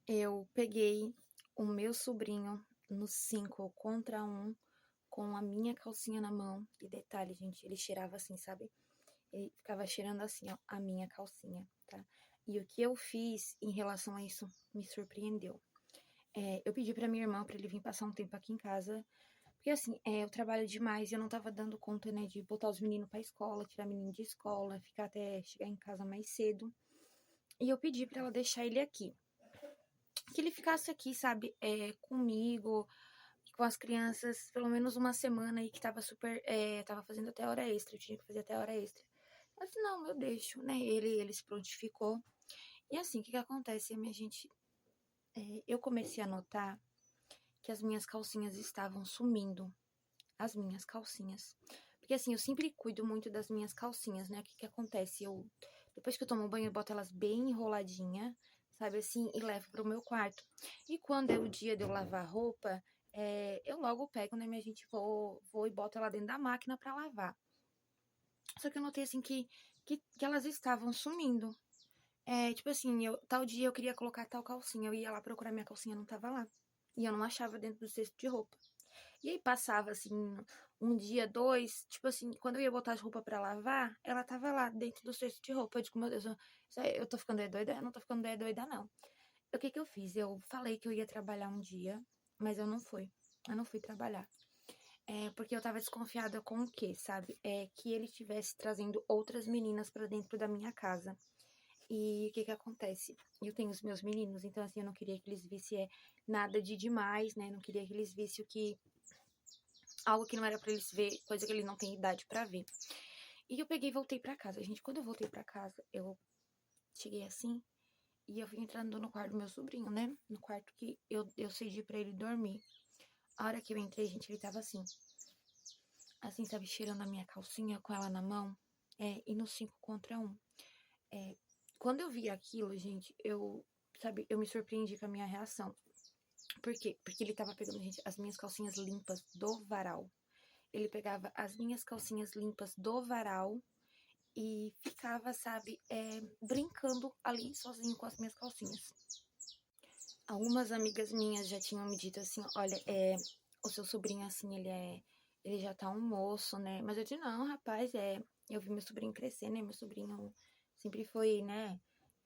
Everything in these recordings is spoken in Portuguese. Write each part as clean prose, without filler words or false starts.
Eu peguei o meu sobrinho no 5 contra um com a minha calcinha na mão. E detalhe, gente, ele cheirava assim, sabe? Ele ficava cheirando assim, ó, a minha calcinha, tá? E o que eu fiz em relação a isso me surpreendeu. Eu pedi pra minha irmã pra ele vir passar um tempo aqui em casa. Porque assim, eu trabalho demais e eu não tava dando conta, né, de botar os meninos pra escola, tirar menino de escola, ficar até chegar em casa mais cedo. E eu pedi pra ela deixar ele aqui. Que ele ficasse aqui, sabe, comigo, com as crianças, pelo menos uma semana aí que tava super. Tava fazendo até hora extra, eu tinha que fazer até hora extra. Eu disse, não, eu deixo, né? Ele se prontificou. E assim, o que acontece, minha gente? Eu comecei a notar que as minhas calcinhas estavam sumindo. As minhas calcinhas. Porque assim, eu sempre cuido muito das minhas calcinhas, né? O que acontece? Depois que eu tomo banho, eu boto elas bem enroladinha, sabe assim, e levo pro meu quarto. E quando é o dia de eu lavar roupa, eu logo pego, né, minha gente, vou e boto ela dentro da máquina pra lavar. Só que eu notei assim que elas estavam sumindo. Tipo assim, tal dia eu queria colocar tal calcinha, eu ia lá procurar minha calcinha, não tava lá. E eu não achava dentro do cesto de roupa. E aí passava assim, um dia, dois, tipo assim, quando eu ia botar as roupas pra lavar, ela tava lá dentro do cesto de roupa. Eu digo, meu Deus, eu tô ficando doida? Eu não tô ficando doida, não. O que que eu fiz? Eu falei que eu ia trabalhar um dia, mas eu não fui. Eu não fui trabalhar. Porque eu tava desconfiada com o quê, sabe? Que ele estivesse trazendo outras meninas pra dentro da minha casa. E o que que acontece? Eu tenho os meus meninos, então assim, eu não queria que eles vissem nada de demais, né? Não queria que eles vissem algo que não era pra eles ver, coisa que eles não têm idade pra ver. E eu peguei e voltei pra casa. Gente, quando eu voltei pra casa, eu cheguei assim e eu vim entrando no quarto do meu sobrinho, né? No quarto que eu cedi pra ele dormir. A hora que eu entrei, gente, ele tava assim, sabe, cheirando a minha calcinha com ela na mão. E no 5 contra um. Quando eu vi aquilo, gente, sabe, eu me surpreendi com a minha reação. Por quê? Porque ele tava pegando, gente, as minhas calcinhas limpas do varal. Ele pegava as minhas calcinhas limpas do varal e ficava, sabe, brincando ali sozinho com as minhas calcinhas. Algumas amigas minhas já tinham me dito assim, olha, o seu sobrinho assim, ele já tá um moço, né? Mas eu disse, não, rapaz, eu vi meu sobrinho crescer, né? Meu sobrinho sempre foi, né?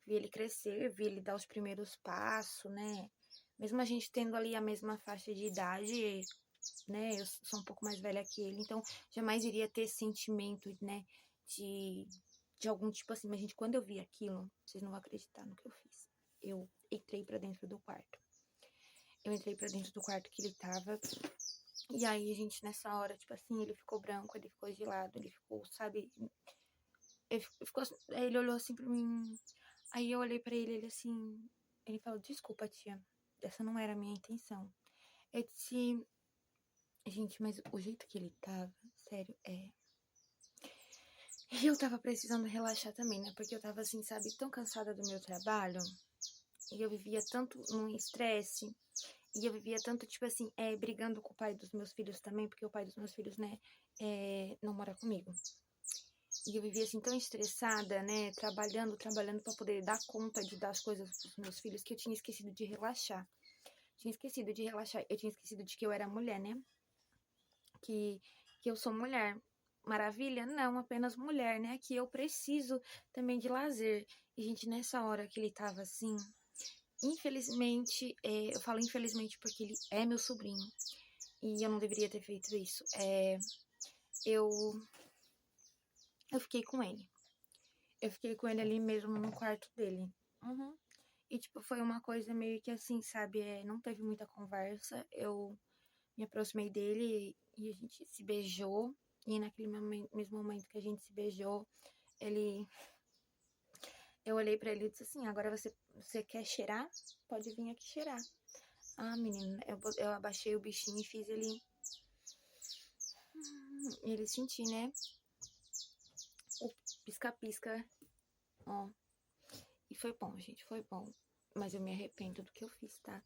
Vi ele crescer, vi ele dar os primeiros passos, né? Mesmo a gente tendo ali a mesma faixa de idade, né? Eu sou um pouco mais velha que ele, então jamais iria ter sentimento, né? De, de algum tipo assim. Mas, gente, quando eu vi aquilo, vocês não vão acreditar no que eu fiz. Eu entrei pra dentro do quarto. Eu entrei pra dentro do quarto que ele tava. E aí, gente, nessa hora, tipo assim, ele ficou branco, ele ficou gelado, ele ficou, sabe? Ele olhou assim pra mim. Aí eu olhei pra ele assim. Ele falou: Desculpa, tia. Essa não era a minha intenção. Eu disse: Gente, mas o jeito que ele tava, sério, E eu tava precisando relaxar também, né? Porque eu tava assim, sabe, tão cansada do meu trabalho. E eu vivia tanto num estresse. E eu vivia tanto, tipo assim, brigando com o pai dos meus filhos também, porque o pai dos meus filhos, né, não mora comigo. E eu vivia assim tão estressada, né, trabalhando pra poder dar conta de dar as coisas pros meus filhos, que eu tinha esquecido de relaxar. Tinha esquecido de relaxar. Eu tinha esquecido de que eu era mulher, né? Que, que eu sou mulher. Maravilha? Não, apenas mulher, né? Que eu preciso também de lazer. E, gente, nessa hora que ele tava assim, infelizmente, eu falo infelizmente porque ele é meu sobrinho. E eu não deveria ter feito isso. Eu, eu fiquei com ele. Eu fiquei com ele ali mesmo no quarto dele. Uhum. E, tipo, foi uma coisa meio que assim, sabe? Não teve muita conversa. Eu me aproximei dele e a gente se beijou. E naquele mesmo momento que a gente se beijou, ele. Eu olhei pra ele e disse assim: Agora você quer cheirar? Pode vir aqui cheirar. Ah, menina, eu abaixei o bichinho e fiz ele sentir, né? O pisca-pisca. Ó. E foi bom, gente, foi bom. Mas eu me arrependo do que eu fiz, tá?